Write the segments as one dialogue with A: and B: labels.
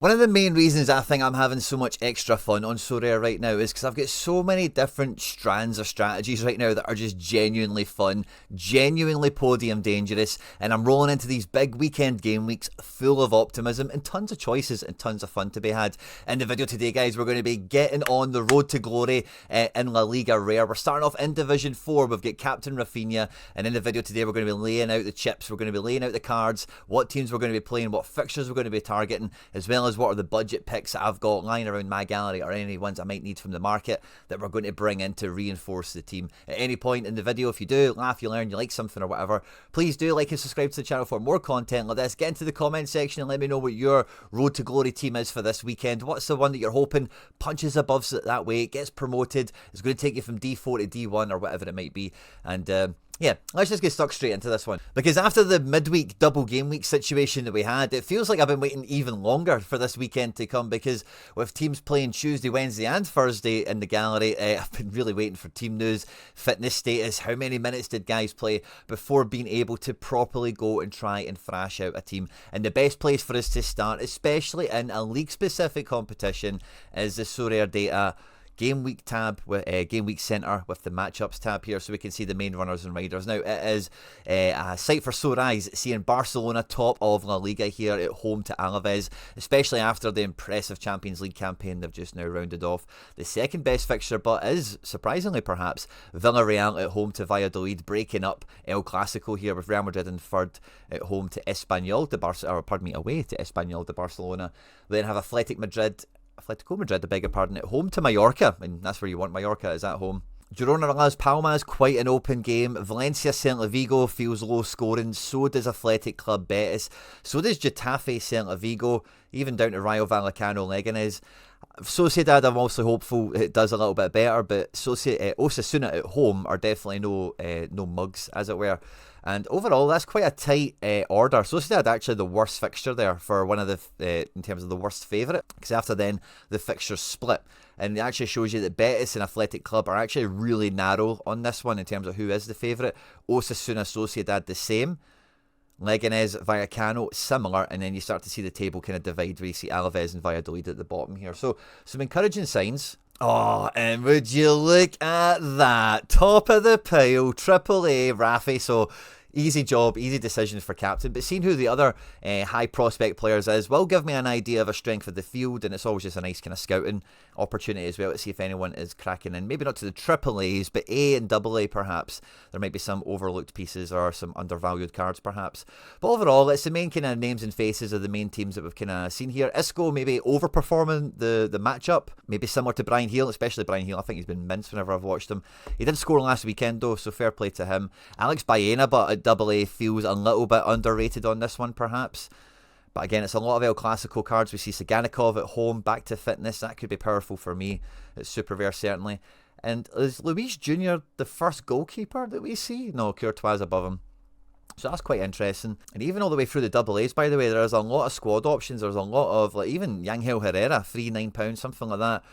A: One of the main reasons I think I'm having so much extra fun on Sorare right now is because I've got so many different strands of strategies right now that are just genuinely fun, genuinely podium dangerous, and I'm rolling into these big weekend game weeks full of optimism and tons of choices and tons of fun to be had. In the video today, guys, we're going to be getting on the road to glory in La Liga Rare. We're starting off in Division 4. We've got Captain Rafinha, and in the video today, we're going to be laying out the chips, we're going to be laying out the cards, what teams we're going to be playing, what fixtures we're going to be targeting, as well as what are the budget picks that I've got lying around my gallery or any ones I might need from the market that we're going to bring in to reinforce the team. At any point in the video, if you do laugh, you learn, you like something or whatever, please do like and subscribe to the channel for more content like this. Get into the comment section and let me know what your road to glory team is for this weekend. What's the one that you're hoping punches above that way, gets promoted, is going to take you from D4 to D1 or whatever it might be. And yeah, let's just get stuck straight into this one. Because after the midweek double game week situation that we had, it feels like I've been waiting even longer for this weekend to come, because with teams playing Tuesday, Wednesday and Thursday in the gallery, I've been really waiting for team news, fitness status, how many minutes did guys play before being able to properly go and try and thrash out a team. And the best place for us to start, especially in a league-specific competition, is the Sorare data Game Week tab, with Game Week Center with the matchups tab here, so we can see the main runners and riders. Now, it is a site for sore eyes, seeing Barcelona top of La Liga here at home to Alaves, especially after the impressive Champions League campaign they've just now rounded off. The second best fixture, but is, surprisingly perhaps, Villarreal at home to Valladolid, breaking up El Clasico here with Real Madrid in third at home to Espanyol, away to Espanyol de Barcelona. We then have Atletico Madrid, I beg your pardon, at home to Mallorca, and that's where you want Mallorca, is at home. Girona Las Palmas, quite an open game. Valencia Celta Vigo feels low scoring. So does Athletic Club Betis. So does Getafe Celta Vigo, even down to Rayo Vallecano Leganés. Sociedad, I'm also hopeful it does a little bit better, but Osasuna at home are definitely no mugs, as it were. And overall, that's quite a tight order. Sociedad actually the worst fixture there for one of the, in terms of the worst favourite, because after then the fixtures split. And it actually shows you that Betis and Athletic Club are actually really narrow on this one in terms of who is the favourite. Osasuna, Sociedad the same. Leganés, Vallecano, similar, and then you start to see the table kind of divide where you see Alaves and Valladolid at the bottom here. So, some encouraging signs. Oh, and would you look at that? Top of the pile, Triple A, Rafi. So, easy job, easy decisions for captain. But seeing who the other high prospect players is will give me an idea of a strength of the field, and it's always just a nice kind of scouting opportunity as well to see if anyone is cracking in. Maybe not to the triple A's, but A and double A perhaps. There might be some overlooked pieces or some undervalued cards perhaps. But overall, it's the main kind of names and faces of the main teams that we've kind of seen here. Isco maybe overperforming the matchup, maybe similar to Brian Hill, especially Brian Hill. I think he's been minced whenever I've watched him. He did score last weekend though, so fair play to him. Alex Baena, but at double A feels a little bit underrated on this one perhaps. But again, it's a lot of El Clasico cards. We see Saganikov at home, back to fitness. That could be powerful for me. It's super rare, certainly. And is Luis Jr. the first goalkeeper that we see? No, Courtois is above him. So that's quite interesting. And even all the way through the double A's, by the way, there's a lot of squad options. There's a lot of, like, even Yangel Herrera, £9, something like that.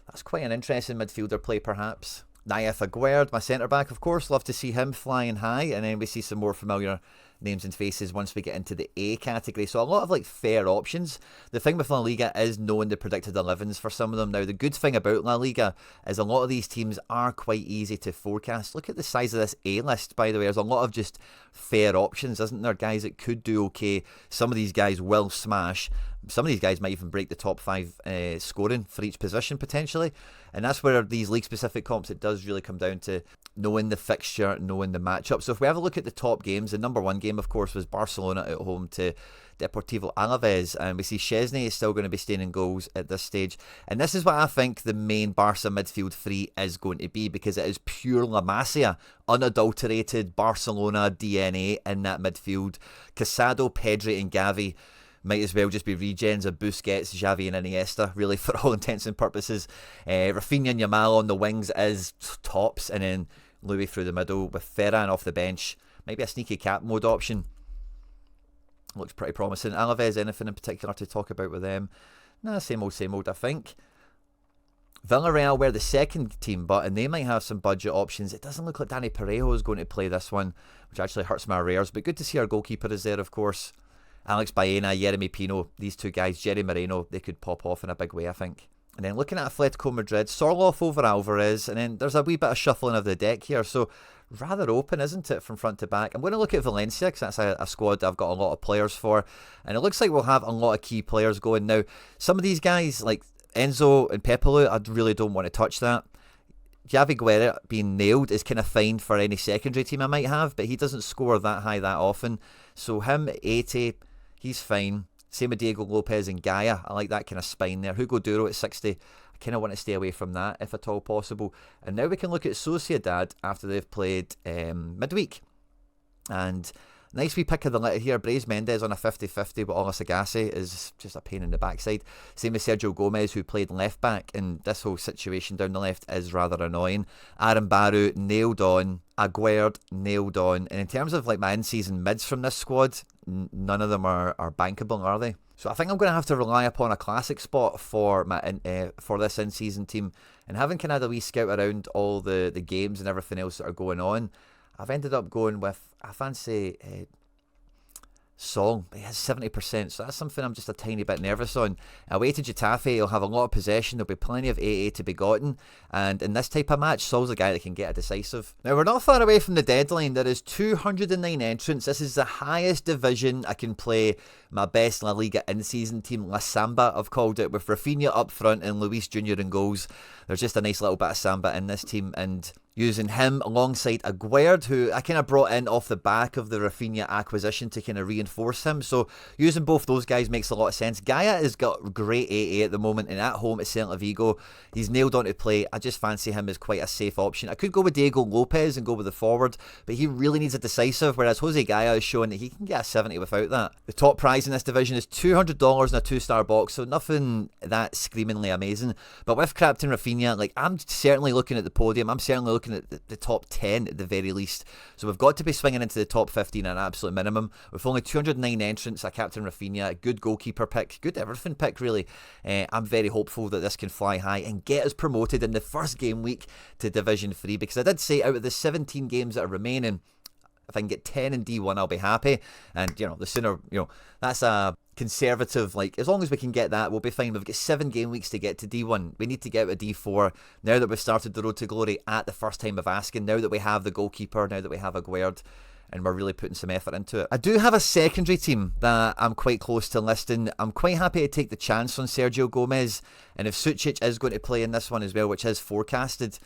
A: That's quite an interesting midfielder play, perhaps. Nayef Aguerd, my centre-back, of course. Love to see him flying high. And then we see some more familiar names and faces once we get into the A category. So a lot of like fair options. The thing with La Liga is knowing the predicted 11s for some of them. Now, the good thing about La Liga is a lot of these teams are quite easy to forecast. Look at the size of this A list, by the way. There's a lot of just fair options, isn't there? Guys that could do okay. Some of these guys will smash. Some of these guys might even break the top 5 scoring for each position potentially. And that's where these league-specific comps, it does really come down to knowing the fixture, knowing the matchup. So if we have a look at the top games, the number one game, of course, was Barcelona at home to Deportivo Alaves. And we see Szczesny is still going to be staying in goals at this stage. And this is what I think the main Barca midfield three is going to be, because it is pure La Masia, unadulterated Barcelona DNA in that midfield. Casado, Pedri and Gavi might as well just be regens of Busquets, Xavi and Iniesta, really, for all intents and purposes. Rafinha and Yamal on the wings is tops, and then Louis through the middle with Ferran off the bench. Maybe a sneaky cap mode option. Looks pretty promising. Alaves, anything in particular to talk about with them? Nah, same old, I think. Villarreal were the second team, and they might have some budget options. It doesn't look like Danny Parejo is going to play this one, which actually hurts my rares, but good to see our goalkeeper is there, of course. Alex Baena, Yeremy Pino, these two guys, Jerry Moreno, they could pop off in a big way, I think. And then looking at Atletico Madrid, Sorloth over Alvarez, and then there's a wee bit of shuffling of the deck here, so rather open, isn't it, from front to back? I'm going to look at Valencia, because that's a squad I've got a lot of players for, and it looks like we'll have a lot of key players going. Now, some of these guys, like Enzo and Pepelu, I really don't want to touch that. Javi Guerra being nailed is kind of fine for any secondary team I might have, but he doesn't score that high that often. So him, 80, he's fine. Same with Diego Lopez and Gaia. I like that kind of spine there. Hugo Duro at 60. I kind of want to stay away from that if at all possible. And now we can look at Sociedad after they've played midweek. And nice wee pick of the litter here. Brais Mendes on a 50-50, but Ola Sagase is just a pain in the backside. Same with Sergio Gomez, who played left back, and this whole situation down the left is rather annoying. Aaron Baru nailed on. Aguerd nailed on. And in terms of like my in-season mids from this squad, none of them are bankable, are they? So I think I'm going to have to rely upon a classic spot for my for this in-season team. And having kind of a wee scout around all the games and everything else that are going on, I've ended up going with, I fancy Song, but he has 70%, so that's something I'm just a tiny bit nervous on. Away to Getafe, he'll have a lot of possession, there'll be plenty of AA to be gotten, and in this type of match, Sol's a guy that can get a decisive. Now, we're not far away from the deadline. There is 209 entrants. This is the highest division I can play my best La Liga in-season team, La Samba, I've called it, with Rafinha up front and Luis Jr. in goals. There's just a nice little bit of Samba in this team, and using him alongside Aguerd, who I kind of brought in off the back of the Rafinha acquisition to kind of reinforce him. So using both those guys makes a lot of sense. Gaia has got great AA at the moment, and at home at Celta Vigo, he's nailed on to play. I just fancy him as quite a safe option. I could go with Diego Lopez and go with the forward, but he really needs a decisive, whereas Jose Gaia is showing that he can get a 70 without that. The top prize in this division is $200 in a 2-star box, so nothing that screamingly amazing. But with Captain Rafinha, like, I'm certainly looking at the podium. I'm certainly looking at the top 10 at the very least. So we've got to be swinging into the top 15 at an absolute minimum. With only 209 entrants, a Captain Rafinha, good goalkeeper pick, good everything pick really. I'm very hopeful that this can fly high and get us promoted in the first game week to Division 3, because I did say out of the 17 games that are remaining, if I can get 10 in D1, I'll be happy. And, you know, the sooner, you know, that's a conservative, like, as long as we can get that, we'll be fine. We've got 7 game weeks to get to D1. We need to get out of D4 now that we've started the road to glory at the first time of asking, now that we have the goalkeeper, now that we have Aguerd, and we're really putting some effort into it. I do have a secondary team that I'm quite close to listing. I'm quite happy to take the chance on Sergio Gomez, and if Sucic is going to play in this one as well, which is forecasted,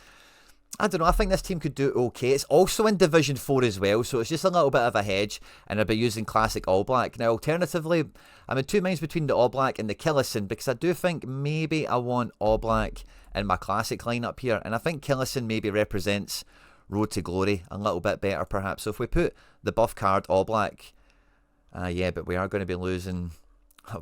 A: I don't know, I think this team could do okay. It's also in Division 4 as well, so it's just a little bit of a hedge, and I'll be using classic All Black. Now, alternatively, I'm in two minds between the All Black and the Killison, because I do think maybe I want All Black in my classic lineup here, and I think Killison maybe represents Road to Glory a little bit better, perhaps. So if we put the buff card All Black, yeah, but we are going to be losing...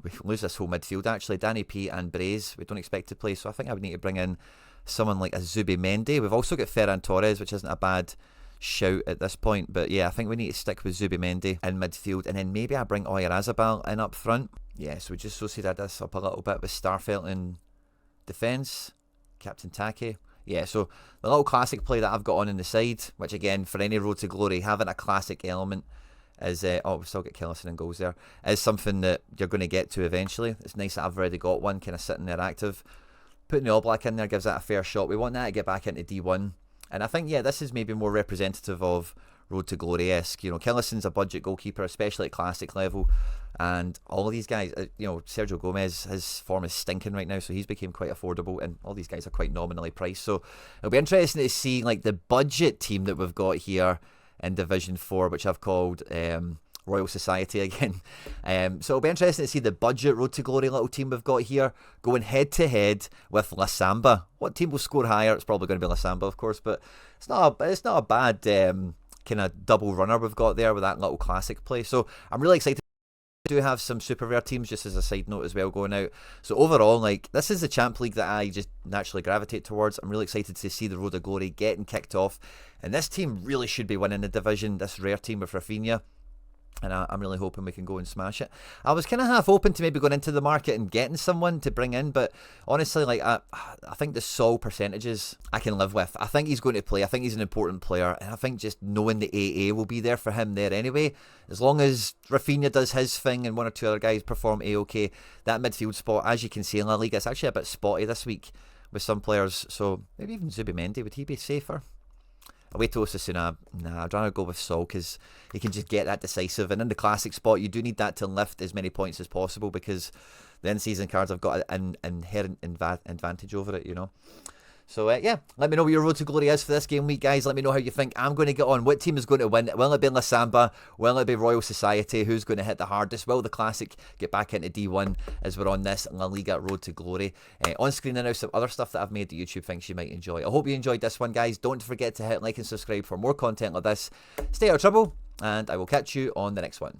A: we lose this whole midfield, actually. Danny P and Brais, we don't expect to play, so I think I would need to bring in someone like a Zubimendi. We've also got Ferran Torres, which isn't a bad shout at this point, but yeah, I think we need to stick with Zubimendi in midfield, and then maybe I bring Oyarzabal in up front. Yeah, so we just associated this up a little bit with Starfelt in defence, Captain Take. Yeah, so the little classic play that I've got on the side, which again, for any road to glory, having a classic element is, oh, we've still got Killison and goals there, is something that you're going to get to eventually. It's nice that I've already got one kind of sitting there active. Putting the All Black in there gives that a fair shot. We want that to get back into D1. And I think, yeah, this is maybe more representative of Road to Glory-esque. You know, Killison's a budget goalkeeper, especially at classic level. And all of these guys, you know, Sergio Gomez, his form is stinking right now, so he's became quite affordable. And all these guys are quite nominally priced. So it'll be interesting to see, like, the budget team that we've got here in Division 4, which I've called... Royal Society again. So it'll be interesting to see the budget Road to Glory little team we've got here going head to head with La Samba. What team will score higher? It's probably going to be La Samba, of course, but it's not a bad kind of double runner we've got there with that little classic play. So I'm really excited. I do have some super rare teams just as a side note as well going out. So overall, like, this is the Champ League that I just naturally gravitate towards. I'm really excited to see the Road to Glory getting kicked off, and this team really should be winning the division, this rare team with Rafinha. And I'm really hoping we can go and smash it. I was kind of half open to maybe going into the market and getting someone to bring in, but honestly, like I think the Sol percentages I can live with. I think he's going to play. I think he's an important player, and I think just knowing the AA will be there for him there anyway. As long as Rafinha does his thing and one or two other guys perform a-okay, that midfield spot, as you can see in La Liga, it's actually a bit spotty this week with some players. So maybe even Zubimendi, would he be safer? Away to Osasuna, nah, I'd rather go with Sol because he can just get that decisive. And in the classic spot, you do need that to lift as many points as possible because the in-season cards have got an inherent advantage over it, you know. So, yeah, let me know what your road to glory is for this game week, guys. Let me know how you think I'm going to get on. What team is going to win? Will it be La Samba? Will it be Royal Society? Who's going to hit the hardest? Will the Classic get back into D1 as we're on this La Liga road to glory? On screen are now some other stuff that I've made that YouTube thinks you might enjoy. I hope you enjoyed this one, guys. Don't forget to hit like and subscribe for more content like this. Stay out of trouble, and I will catch you on the next one.